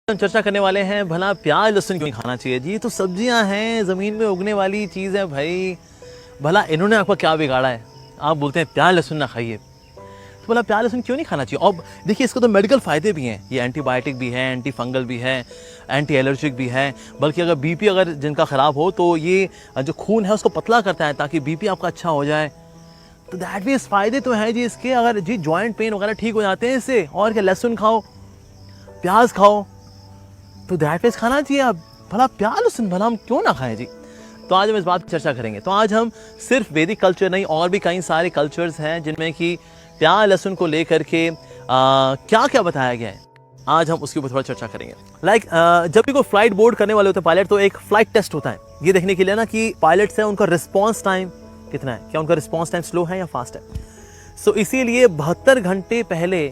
हम चर्चा करने वाले हैं भला प्याज लहसुन क्यों नहीं खाना चाहिए जी। तो सब्जियां हैं, ज़मीन में उगने वाली चीज़ है भाई, भला इन्होंने आपका क्या बिगाड़ा है? आप बोलते हैं प्याज लहसुन ना खाइए, तो भला प्याज लहसुन क्यों नहीं खाना चाहिए? और देखिए इसको तो मेडिकल फ़ायदे भी हैं, ये एंटीबायोटिक भी है, एंटी फंगल भी है, एंटी एलर्जिक भी है, बल्कि अगर बीपी अगर जिनका ख़राब हो तो ये जो खून है उसको पतला करता है ताकि बीपी आपका अच्छा हो जाए। तो दैट मीन्स फ़ायदे तो हैं जी इसके। अगर जी जॉइंट पेन वगैरह ठीक हो जाते हैं इससे, और क्या, लहसुन खाओ, प्याज खाओ, तो दैट मीन्स खाना चाहिए। अब भला प्याज लहसुन भला हम क्यों ना खाएं जी? तो आज हम इस बात पर चर्चा करेंगे। तो आज हम सिर्फ वैदिक कल्चर नहीं, और भी कई सारे कल्चर्स हैं जिनमें कि प्याज लहसुन को लेकर के क्या क्या बताया गया है, आज हम उसके ऊपर थोड़ा चर्चा करेंगे। जब भी कोई फ्लाइट बोर्ड करने वाले होते हैं पायलट, तो एक फ्लाइट टेस्ट होता है ये देखने के लिए ना कि पायलट्स हैं उनका रिस्पॉन्स टाइम कितना है, क्या उनका रिस्पॉन्स टाइम स्लो है या फास्ट है। सो इसीलिए 72 घंटे पहले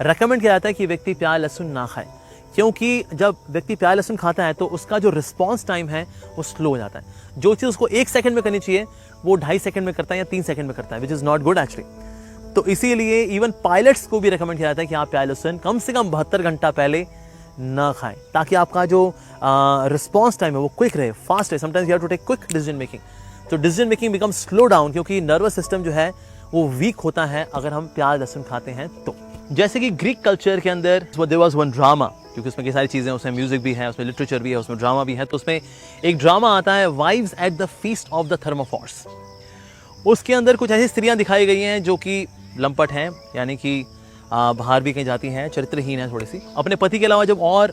रेकमेंड किया जाता है कि व्यक्ति प्याज लहसुन ना खाए, क्योंकि जब व्यक्ति प्याज लहसुन खाता है तो उसका जो रिस्पॉन्स टाइम है वो स्लो हो जाता है। जो चीज़ उसको 1 सेकंड में करनी चाहिए वो 2.5 सेकंड में करता है या 3 सेकंड में करता है, which is not good actually. तो इसीलिए इवन पायलट्स को भी रिकमेंड किया जाता है कि आप प्याज लहसुन कम से कम 72 घंटा पहले ना खाएं, ताकि आपका जो रिस्पॉन्स टाइम है वो क्विक रहे, फास्ट रहे। Sometimes you have to take quick decision making, तो decision making become slow down, क्योंकि नर्वस सिस्टम जो है वो वीक होता है अगर हम प्याज लहसुन खाते हैं तो। जैसे कि ग्रीक कल्चर के अंदर देयर वाज वन ड्रामा, क्योंकि उसमें कई सारी चीज़ें, उसमें म्यूजिक भी है, उसमें लिटरेचर भी है, उसमें ड्रामा भी है। तो उसमें एक ड्रामा आता है wives at the feast of the Thesmophoria. उसके अंदर कुछ ऐसी स्त्रियां दिखाई गई हैं जो कि लंपट हैं, यानी कि बाहर भी कहीं जाती हैं, चरित्रहीन है थोड़ी सी, अपने पति के अलावा जब और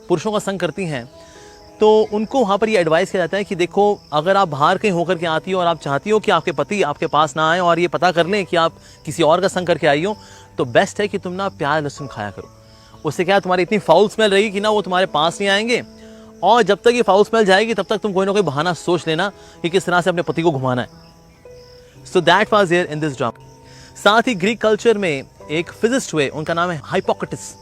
पुरुषों का संग करती हैं तो उनको वहाँ पर ये एडवाइस किया जाता है कि देखो, अगर आप बाहर कहीं होकर के आती हो और आप चाहती हो कि आपके पति आपके पास ना आए और ये पता कर लें कि आप किसी और का संग करके आई हो, तो बेस्ट है कि तुम ना प्याज लहसुन खाया करो। उससे क्या है, तुम्हारी इतनी फाउल स्मेल रहेगी कि ना वो तुम्हारे पास नहीं आएंगे, और जब तक ये फाउल स्मेल जाएगी तब तक तुम कोई ना कोई बहाना सोच लेना कि किस तरह से अपने पति को घुमाना है। So that was there in this drama. साथ ही ग्रीक कल्चर में एक फिजिस्ट हुए, उनका नाम है हिप्पोक्रेटिस।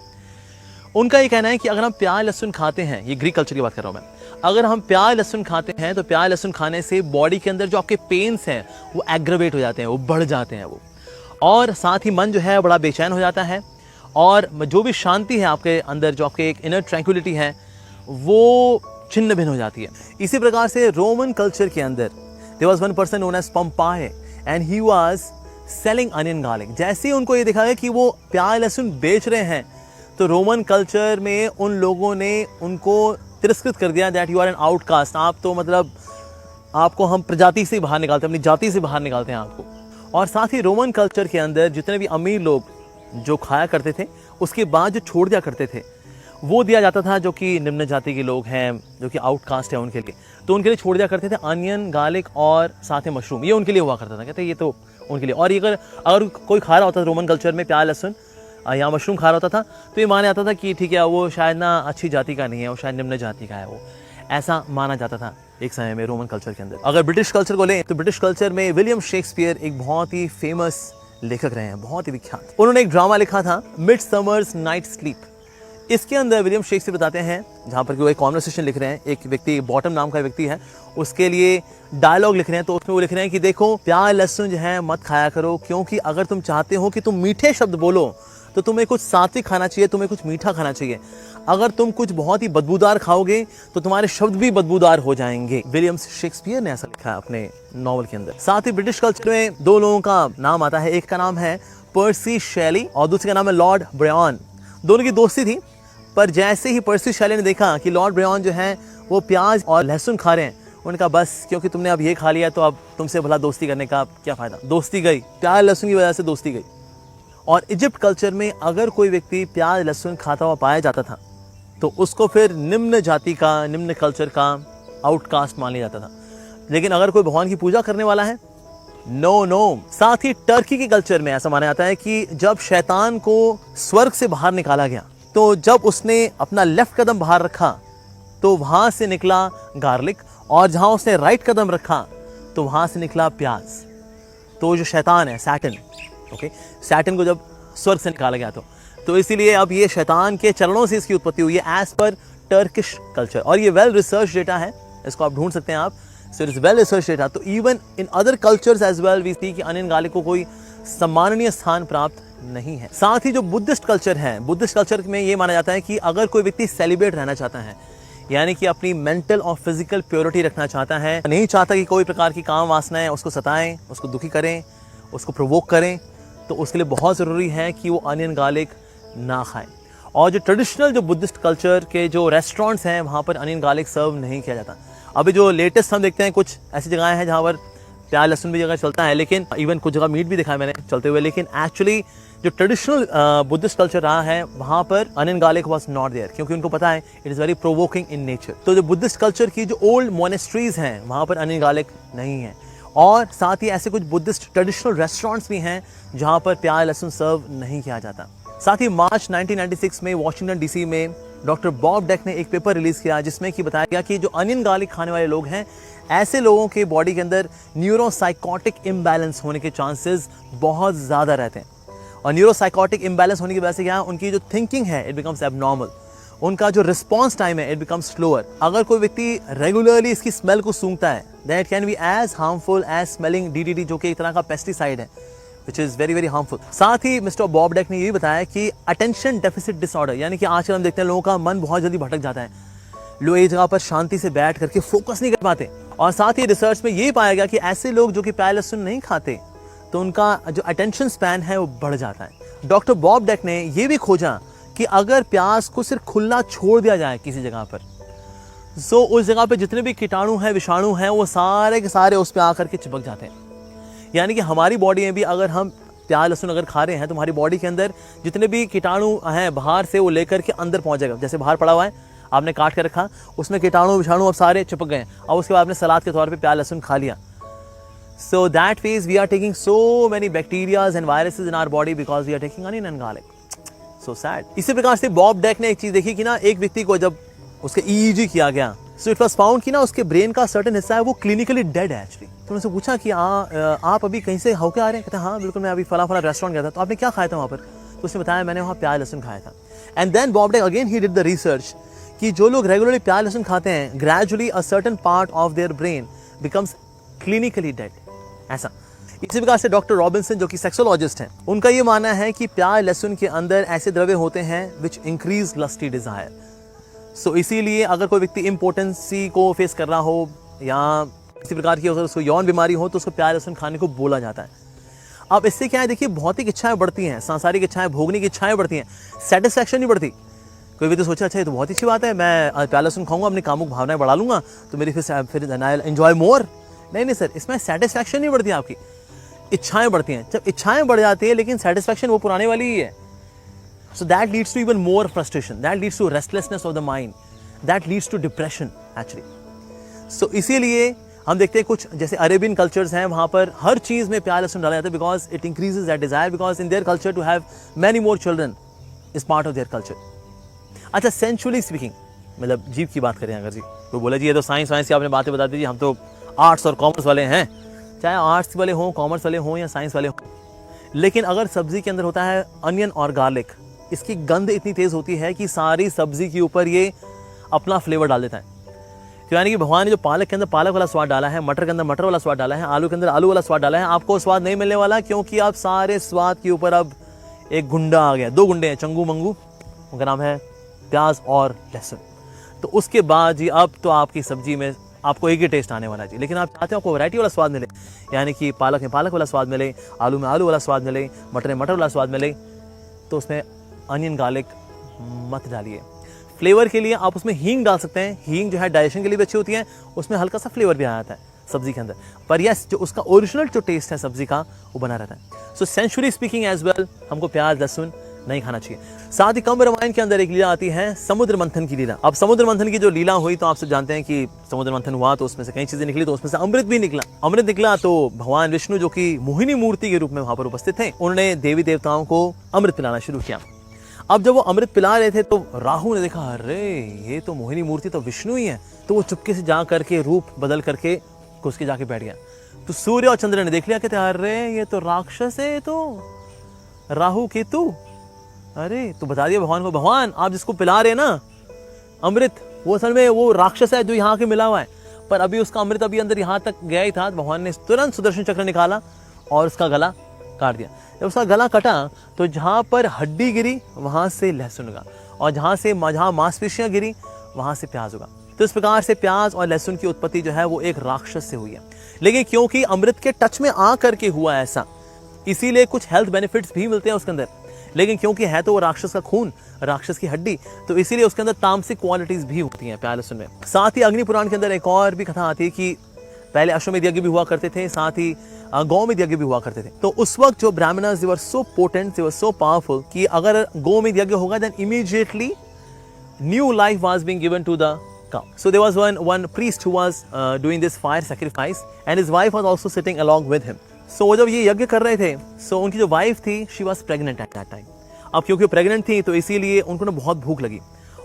उनका ये कहना है कि अगर हम प्याज लहसुन खाते हैं, ये ग्रीक कल्चर की बात कर रहा हूं मैं, अगर हम प्याज लहसुन खाते हैं तो प्याज लहसुन खाने से बॉडी के अंदर जो आपके पेन्स हैं वो एग्रेवेट हो जाते हैं, वो बढ़ जाते हैं वो, और साथ ही मन जो है बड़ा बेचैन हो जाता है, और जो भी शांति है आपके अंदर, जो आपके एक इनर ट्रैंक्विलिटी है, वो छिन्न भिन्न हो जाती है। इसी प्रकार से रोमन कल्चर के अंदर there was one person known as Pompey and he was selling onion garlic. जैसे ही उनको ये देखा गया कि वो प्याज लहसुन बेच रहे हैं, तो रोमन कल्चर में उन लोगों ने उनको तिरस्कृत कर दिया, that you are an outcast, आप तो मतलब आपको हम प्रजाति से बाहर निकालते हैं, अपनी जाति से बाहर निकालते हैं आपको। और साथ ही रोमन कल्चर के अंदर जितने भी अमीर लोग जो खाया करते थे, उसके बाद जो छोड़ दिया करते थे वो दिया जाता था जो कि निम्न जाति के लोग हैं, जो कि आउटकास्ट है उनके लिए, तो उनके लिए छोड़ दिया करते थे अनियन, गार्लिक और साथ में मशरूम, ये उनके लिए हुआ करता था। कहते ये तो उनके लिए। और ये अगर कोई खा रहा होता था रोमन कल्चर में प्याज लहसुन या मशरूम खा रहा होता था, तो ये माना जाता था कि ठीक है, वो शायद ना अच्छी जाति का नहीं है, वो शायद निम्न जाति का है, वो ऐसा माना जाता था एक समय में रोमन कल्चर के अंदर। अगर ब्रिटिश कल्चर को लें तो ब्रिटिश कल्चर में विलियम शेक्सपियर एक बहुत ही फेमस लेखक रहे हैं, बहुत ही विख्यात। उन्होंने एक ड्रामा लिखा था मिडसमर्स नाइट स्लीप। इसके अंदर विलियम शेक्सपियर बताते हैं, जहाँ पर वो एक कॉन्वर्सेशन लिख रहे हैं, एक व्यक्ति बॉटम नाम का व्यक्ति है, उसके लिए डायलॉग लिख रहे हैं, तो उसमें वो लिख रहे हैं कि देखो, प्याज लहसुन जो है मत खाया करो, क्योंकि अगर तुम चाहते हो कि तुम मीठे शब्द बोलो तो तुम्हें कुछ सात्विक खाना चाहिए, तुम्हें कुछ मीठा खाना चाहिए। अगर तुम कुछ बहुत ही बदबूदार खाओगे तो तुम्हारे शब्द भी बदबूदार हो जाएंगे। विलियम शेक्सपियर ने ऐसा लिखा है अपने नॉवल के अंदर। साथ ही ब्रिटिश कल्चर में 2 लोगों का नाम आता है, एक का नाम है पर्सी शेली और दूसरे का नाम है लॉर्ड ब्रायन। दोनों की दोस्ती थी, पर जैसे ही पर्सी शेली ने देखा कि लॉर्ड ब्रायन जो है वो प्याज और लहसुन खा रहे हैं, उन्होंने कहा बस, क्योंकि तुमने अब ये खा लिया तो अब तुमसे भला दोस्ती करने का क्या फायदा। दोस्ती गई, प्याज लहसुन की वजह से दोस्ती गई। और इजिप्ट कल्चर में अगर कोई व्यक्ति प्याज लहसुन खाता हुआ पाया जाता था तो उसको फिर निम्न जाति का, निम्न कल्चर का आउटकास्ट मान लिया जाता था। लेकिन अगर कोई भगवान की पूजा करने वाला है, नो। साथ ही टर्की के कल्चर में ऐसा माना जाता है कि जब शैतान को स्वर्ग से बाहर निकाला गया, तो जब उसने अपना लेफ्ट कदम बाहर रखा तो वहां से निकला गार्लिक, और जहां उसने राइट कदम रखा तो वहां से निकला प्याज। तो जो शैतान है, सैटन, ओके, सैटन को जब स्वर्ग से निकाला गया तो इसीलिए अब ये शैतान के चरणों से इसकी उत्पत्ति हुई है एज पर टर्किश कल्चर। और ये वेल रिसर्च डेटा है, इसको आप ढूंढ सकते हैं आप, so it is well research data. तो even in other cultures as well we see कि अनियन गार्लिक को कोई सम्माननीय स्थान प्राप्त नहीं है। साथ ही जो बुद्धिस्ट कल्चर है, बुद्धिस्ट कल्चर में ये माना जाता है कि अगर कोई व्यक्ति सेलिब्रेट रहना चाहता है, यानी कि अपनी मेंटल और फिजिकल प्योरिटी रखना चाहता है, नहीं चाहता कि कोई प्रकार की काम वासनाएं उसको सताएं, उसको दुखी करें, उसको प्रोवोक करें, तो उसके लिए बहुत ज़रूरी है कि वो अनियन गार्लिक ना खाएं। और जो ट्रेडिशनल जो बुद्धिस्ट कल्चर के जो रेस्टोरेंट्स हैं वहाँ पर अनियन गार्लिक सर्व नहीं किया जाता। अभी जो लेटेस्ट हम देखते हैं कुछ ऐसी जगहें हैं जहाँ पर प्याज लहसुन भी जगह चलता है, लेकिन इवन कुछ जगह मीट भी दिखा है मैंने चलते हुए, लेकिन एक्चुअली जो ट्रेडिशनल बुद्धिस्ट कल्चर रहा है वहाँ पर onion garlic was not there, क्योंकि उनको पता है it is very provoking in nature. तो जो बुद्धिस्ट कल्चर की जो ओल्ड मोनेस्ट्रीज हैं वहाँ पर अनियन गार्लिक नहीं है। और साथ ही ऐसे कुछ बुद्धिस्ट ट्रेडिशनल रेस्टोरेंट्स भी हैं जहाँ पर प्याज लहसुन सर्व नहीं किया जाता। साथ ही मार्च 1996 में वॉशिंगटन डीसी में डॉक्टर बॉब डेक ने एक पेपर रिलीज किया जिसमें कि बताया गया कि जो अनियन गार्लिक खाने वाले लोग हैं, ऐसे लोगों के बॉडी के अंदर न्यूरोसाइकोटिक इम्बैलेंस होने के चांसेस बहुत ज़्यादा रहते हैं। और न्यूरोसाइकोटिक इम्बैलेंस होने की वजह से क्या, उनकी जो थिंकिंग है इट बिकम्स एबनॉर्मल, उनका जो रिस्पॉन्स टाइम है इट बिकम्स स्लोअर। अगर कोई व्यक्ति रेगुलरली इसकी स्मेल को सूंघता है, then it can be as harmful as smelling DDT, जो कि एक तरह का पेस्टिसाइड है, which is very very harmful. साथ ही मिस्टर बॉब डेक ने ये भी बताया कि अटेंशन डेफिसिट डिसऑर्डर, यानी कि आजकल हम देखते हैं लोगों का मन बहुत जल्दी भटक जाता है, लोग एक जगह पर शांति से बैठ करके फोकस नहीं कर पाते। और साथ ही रिसर्च में ये पाया गया कि ऐसे लोग जो कि प्याज लहसुन नहीं खाते तो उनका जो अटेंशन स्पैन है वो बढ़ जाता है। डॉक्टर बॉब डेक ने ये भी खोजा कि अगर प्याज को सिर्फ खुला छोड़ दिया जाए किसी जगह पर, तो उस जगह पर जितने भी कीटाणु हैं, विषाणु हैं, वो सारे के सारे उस पर आकर के चिपक जाते हैं। यानी कि हमारी बॉडी में भी अगर हम प्याज लहसुन अगर खा रहे हैं तो हमारी बॉडी के अंदर जितने भी कीटाणु हैं बाहर से वो लेकर के अंदर पहुंच जाएगा। जैसे बाहर पड़ा हुआ है, आपने काट के रखा, उसमें कीटाणु विषाणु अब सारे चिपक गए, और उसके बाद आपने सलाद के तौर पे प्याज लहसुन खा लिया। So that means we are taking so many bacterias and viruses in our body because we are taking onion and garlic. So sad. इसी प्रकार से बॉब डेक ने एक चीज देखी कि ना, एक व्यक्ति को जब उसका EEG किया गया, सो इट वाज फाउंड कि ना उसके ब्रेन का सर्टेन हिस्सा है वो क्लिनिकली डेड है एक्चुअली। तो उनसे पूछा कि आप अभी कहीं से होके आ रहे हैं? कहते हैं हाँ बिल्कुल, मैं अभी फला रेस्टोरेंट गया था। तो आपने क्या खाया था वहाँ पर? तो उसने बताया मैंने वहाँ प्याज लहसुन खाया था। And then Bob Deck again he did the research कि जो लोग रेगुलरली प्याज लहसुन खाते हैं, gradually a certain part of their brain becomes clinically dead. ऐसा। इसी प्रकार से डॉक्टर रॉबिन्सन जो कि सेक्सोलॉजिस्ट हैं, उनका ये मानना है कि प्याज लहसुन के अंदर ऐसे द्रव्य होते हैं विच इंक्रीज लस्टी डिजायर। सो इसीलिए अगर कोई व्यक्ति इम्पोर्टेंसी को फेस कर रहा हो या किसी प्रकार की अगर उसको यौन बीमारी हो तो उसको प्याज लहसुन खाने को बोला जाता है। अब इससे क्या है, देखिए भौतिक इच्छाएं बढ़ती हैं, सांसारिक इच्छाएं, भोगने की इच्छाएं बढ़ती हैं, सेटिस्फैक्शन नहीं बढ़ती। कोई भी तो सोचा अच्छा ये तो बहुत अच्छी बात है, मैं प्याज लहसुन खाऊंगा, अपनी कामुक भावनाएं बढ़ा लूंगा तो मेरी फिर एंजॉय मोर। नहीं सर, इसमें सेटिस्फैक्शन नहीं बढ़ती, आपकी इच्छाएं बढ़ती हैं। जब इच्छाएं बढ़ जाती है लेकिन सेटिस्फैक्शन वो पुराने वाली ही है, so that leads to even more frustration, that leads to restlessness of the mind, that leads to depression actually. So इसीलिए हम देखते हैं कुछ जैसे अरेबियन कल्चर्स हैं, वहाँ पर हर चीज़ में प्याज लहसुन डाला जाता है because it increases that desire, because in their culture to have many more children is part of their culture. अच्छा, सेंचुअली स्पीकिंग, मतलब जीव की बात करें अगर जी कोई बोला जी ये तो साइंस की आपने बातें बता दी, हम तो आर्ट्स और कॉमर्स वाले हैं, चाहे आर्ट्स वाले हों, कॉमर्स वाले हों या साइंस वाले हों, लेकिन अगर सब्जी के अंदर होता है अनियन और गार्लिक, इसकी गंध इतनी तेज होती है कि सारी सब्जी के ऊपर ये अपना फ्लेवर डाल देता है। तो यानी कि भगवान ने जो पालक के अंदर पालक वाला स्वाद डाला है, मटर के अंदर मटर वाला स्वाद डाला है, आलू के अंदर आलू वाला स्वाद डाला है, आपको स्वाद नहीं मिलने वाला, क्योंकि आप सारे स्वाद के ऊपर अब एक गुंडा आ गया, दो गुंडे हैं, चंगू मंगू, उनका नाम है प्याज और लहसुन। तो उसके बाद जी अब तो आपकी सब्जी में आपको एक ही टेस्ट आने वाला जी, लेकिन आप चाहते हो आपको वैरायटी वाला स्वाद मिले, यानी कि पालक में पालक वाला स्वाद मिले, आलू में आलू वाला स्वाद मिले, मटर में मटर वाला स्वाद मिले, तो उसमें अनियन गार्लिक मत डालिए। फ्लेवर के लिए आप उसमें हींग डाल सकते हैं, हींग जो है डाइजेशन के लिए भी अच्छी होती है, उसमें हल्का सा फ्लेवर भी आ जाता है सब्जी के अंदर, पर यस जो उसका ओरिजिनल जो टेस्ट है सब्जी का वो बना रहता है। सो सेंचुरी स्पीकिंग एज वेल, हमको प्याज लहसुन नहीं खाना चाहिए। साथ ही कम्ब रामायण के अंदर एक लीला आती है समुद्र मंथन की लीला। अब समुद्र मंथन की जो लीला हुई तो आप सब जानते हैं कि समुद्र मंथन हुआ तो उसमें से कई चीजें निकली, तो उसमें से अमृत भी निकला। अमृत निकला तो भगवान विष्णु जो कि मोहिनी मूर्ति के रूप में वहां पर उपस्थित थे, उन्होंने देवी देवताओं को अमृत पिलाना शुरू किया। अब जब वो अमृत पिला रहे थे तो राहु ने देखा अरे ये तो मोहिनी मूर्ति तो विष्णु ही है, तो वो चुपके से जा करके रूप बदल करके उसके जाके बैठ गया। तो सूर्य और चंद्र ने देख लिया, कहते अरे ये तो राक्षस है, ये तो राहु केतु। अरे तो बता दिया भगवान को, भगवान आप जिसको पिला रहे हैं ना अमृत, वो असल में वो राक्षस है जो यहाँ के मिला हुआ है, पर अभी उसका अमृत अभी अंदर यहाँ तक गया ही था। भगवान ने तुरंत सुदर्शन चक्र निकाला और उसका गला काट दिया। जब उसका गला कटा तो जहाँ पर हड्डी गिरी वहाँ से लहसुन उगा, और जहाँ मांसपेशियाँ गिरी वहाँ से प्याज उगा। तो इस प्रकार से प्याज और लहसुन की उत्पत्ति जो है वो एक राक्षस से हुई है। लेकिन क्योंकि अमृत के टच में आ करके हुआ ऐसा, इसीलिए कुछ हेल्थ बेनिफिट्स भी मिलते हैं उसके अंदर। लेकिन क्योंकि है तो वो राक्षस का खून, राक्षस की हड्डी, तो इसीलिए उसके अंदर तामसिक क्वालिटीज भी होती हैं प्याज लहसुन में। साथ ही अग्नि पुराण के अंदर एक और भी कथा आती है कि पहले अश्वमेध यज्ञ भी हुआ करते थे, साथ ही गौमेध यज्ञ भी हुआ करते थे। तो उस वक्त जो ब्राह्मणर्स दे वर सो पोटेंट, दे वर सो पावरफुल कि अगर गौमेध यज्ञ होगा then immediately new life was being given to the cow. So there was one priest who was doing this fire sacrifice and his wife was also sitting along with him. So वो जब ये यज्ञ कर रहे थे, so उनकी जो wife थी she was pregnant at that time. अब क्योंकि प्रेग्नेंट थी तो इसीलिए उनको ना बहुत भूख लगी,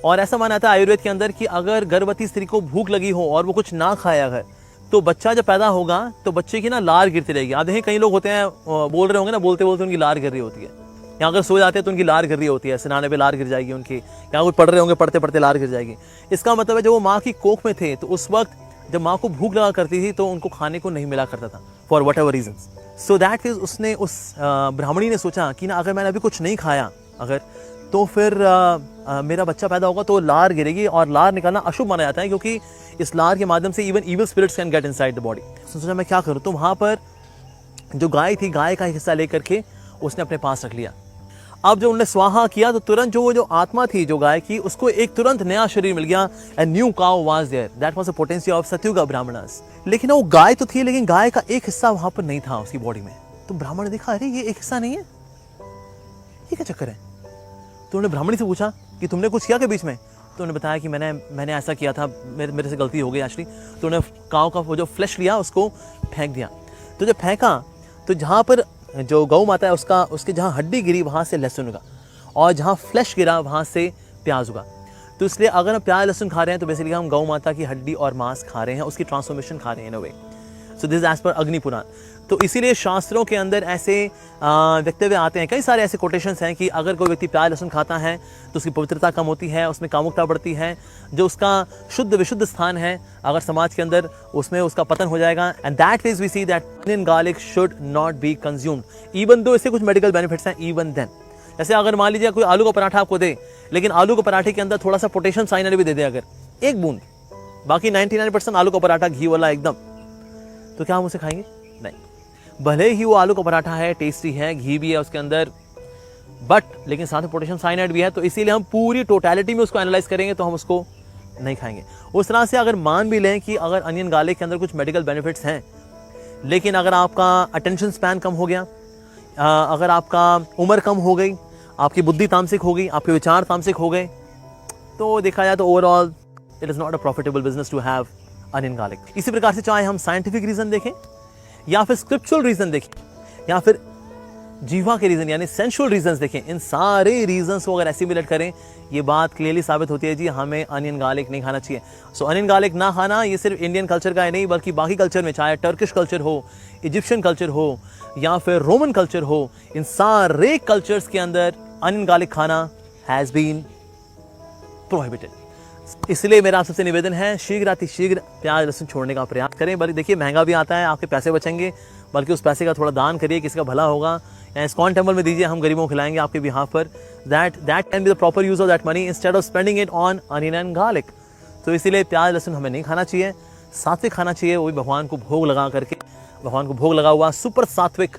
और ऐसा माना था आयुर्वेद के अंदर कि अगर गर्भवती स्त्री को भूख लगी हो और वो कुछ ना खाया है तो बच्चा जब पैदा होगा तो बच्चे की ना लार गिरती रहेगी। आप देखें कई लोग होते हैं बोल रहे होंगे ना, बोलते बोलते उनकी लार गिर रही होती है, या अगर सो जाते हैं तो उनकी लार गिर रही होती है, सिनाने पे लार गिर जाएगी उनकी, या कुछ पढ़ रहे होंगे पढ़ते पढ़ते लार गिर जाएगी। इसका मतलब है जब वो माँ की कोख में थे तो उस वक्त जब माँ को भूख लगा करती थी तो उनको खाने को नहीं मिला करता था for whatever reason. So that is उसने उस ब्राह्मणी ने सोचा कि ना अगर मैंने अभी कुछ नहीं खाया अगर तो फिर मेरा बच्चा पैदा होगा तो लार गिरेगी, और लार निकालना अशुभ माना जाता है क्योंकि इस लार के माध्यम से even evil spirits can get inside the body. सोचा मैं क्या करूँ, तो वहाँ पर जो गाय थी गाय का हिस्सा लेकर के उसने अपने पास रख लिया। अब जब उन्होंने स्वाहा किया तो तुरंत जो आत्मा थी जो गाय की उसको एक तुरंत नया शरीर मिल गया, and new cow was there. That was the potential of Satyuga Brahmanas. लेकिन वो गाय तो थी लेकिन गाय का एक हिस्सा वहां पर नहीं था उसकी बॉडी में। तो ब्राह्मण ने देखा अरे ये एक हिस्सा नहीं है, ये क्या चक्कर है। तो उन्होंने ब्राह्मणी से पूछा कि तुमने कुछ किया के बीच में। तो उन्होंने बताया कि मैंने ऐसा किया था, मेरे से गलती हो गई एक्चुअली। तो उन्होंने काउ का वो जो फ्लैश लिया उसको फेंक दिया। तो जब फेंका तो जहाँ पर जो गौ माता है उसके जहाँ हड्डी गिरी वहाँ से लहसुन उगा, और जहाँ फ्लैश गिरा वहाँ से प्याज उगा। तो इसलिए अगर हम प्याज लहसुन खा रहे हैं तो बेसिकली हम गौ माता की हड्डी और मांस खा रहे हैं, उसकी ट्रांसफॉर्मेशन खा रहे हैं इन अ वे। सो दिस एज पर अग्नि पुराण। तो इसीलिए शास्त्रों के अंदर ऐसे वक्तव्य आते हैं, कई सारे ऐसे कोटेशंस हैं कि अगर कोई व्यक्ति प्याज लहसुन खाता है तो उसकी पवित्रता कम होती है, उसमें कामुकता बढ़ती है, जो उसका शुद्ध विशुद्ध स्थान है अगर समाज के अंदर उसमें उसका पतन हो जाएगा। And that means we see that onion garlic should not be consumed even though इससे कुछ मेडिकल बेनिफिट्स हैं इवन देन। जैसे अगर मान लीजिए कोई आलू का पराठा आपको दे, लेकिन आलू के पराठे के अंदर थोड़ा सा पोटेशियम साइनाइड भी दे दे अगर एक बूंद, बाकी 99% आलू का पराठा घी वाला एकदम, तो क्या हम उसे खाएंगे? नहीं। भले ही वो आलू का पराठा है, टेस्टी है, घी भी है उसके अंदर, बट लेकिन साथ में पोटेशियम साइनाइड भी है, तो इसीलिए हम पूरी टोटलिटी में उसको एनालाइज करेंगे तो हम उसको नहीं खाएंगे। उस तरह से अगर मान भी लें कि अगर अनियन गार्लिक के अंदर कुछ मेडिकल बेनिफिट्स हैं, लेकिन अगर आपका अटेंशन स्पैन कम हो गया, अगर आपका उम्र कम हो गई, आपकी बुद्धि तामसिक हो गई, आपके विचार तामसिक हो गए, तो देखा जाए तो overall it is not a profitable business to have onion garlic. इसी प्रकार से चाहे हम साइंटिफिक रीजन देखें या फिर स्क्रिप्चुअल रीजन देखें या फिर जीवा के रीजन यानी सेंसुअल रीजंस देखें, इन सारे रीजंस को अगर एसिमुलेट करें, ये बात क्लियरली साबित होती है जी हमें अनियन गार्लिक नहीं खाना चाहिए। सो अनियन गार्लिक ना खाना ये सिर्फ इंडियन कल्चर का है नहीं, बल्कि बाकी कल्चर में, चाहे टर्किश कल्चर हो, इजिप्शियन कल्चर हो या फिर रोमन कल्चर हो, इन सारे कल्चर्स के अंदर अनियन गार्लिक खाना हैज बीन प्रोहिबिटेड। इसलिए मेरा आप सबसे निवेदन है शीघ्र अतिशीघ्र प्याज लहसुन छोड़ने का प्रयास करें। बल्कि देखिए महंगा भी आता है, आपके पैसे बचेंगे, बल्कि उस पैसे का थोड़ा दान करिए, किसी का भला होगा, या इस्कॉन टेम्पल में दीजिए, हम गरीबों को खिलाएंगे आपके बिहाफ पर। That can be the proper use of that money instead of spending it on onion and garlic. तो इसीलिए प्याज लहसुन हमें नहीं खाना चाहिए, सात्विक खाना चाहिए, वही भगवान को भोग लगा करके, भगवान को भोग लगा हुआ सुपर सात्विक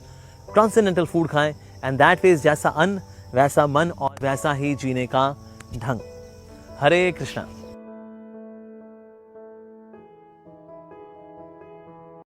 ट्रांसेंडेंटल फूड खाएं। एंड दैट वे जैसा अन्न वैसा मन और वैसा ही जीने का ढंग। हरे कृष्णा।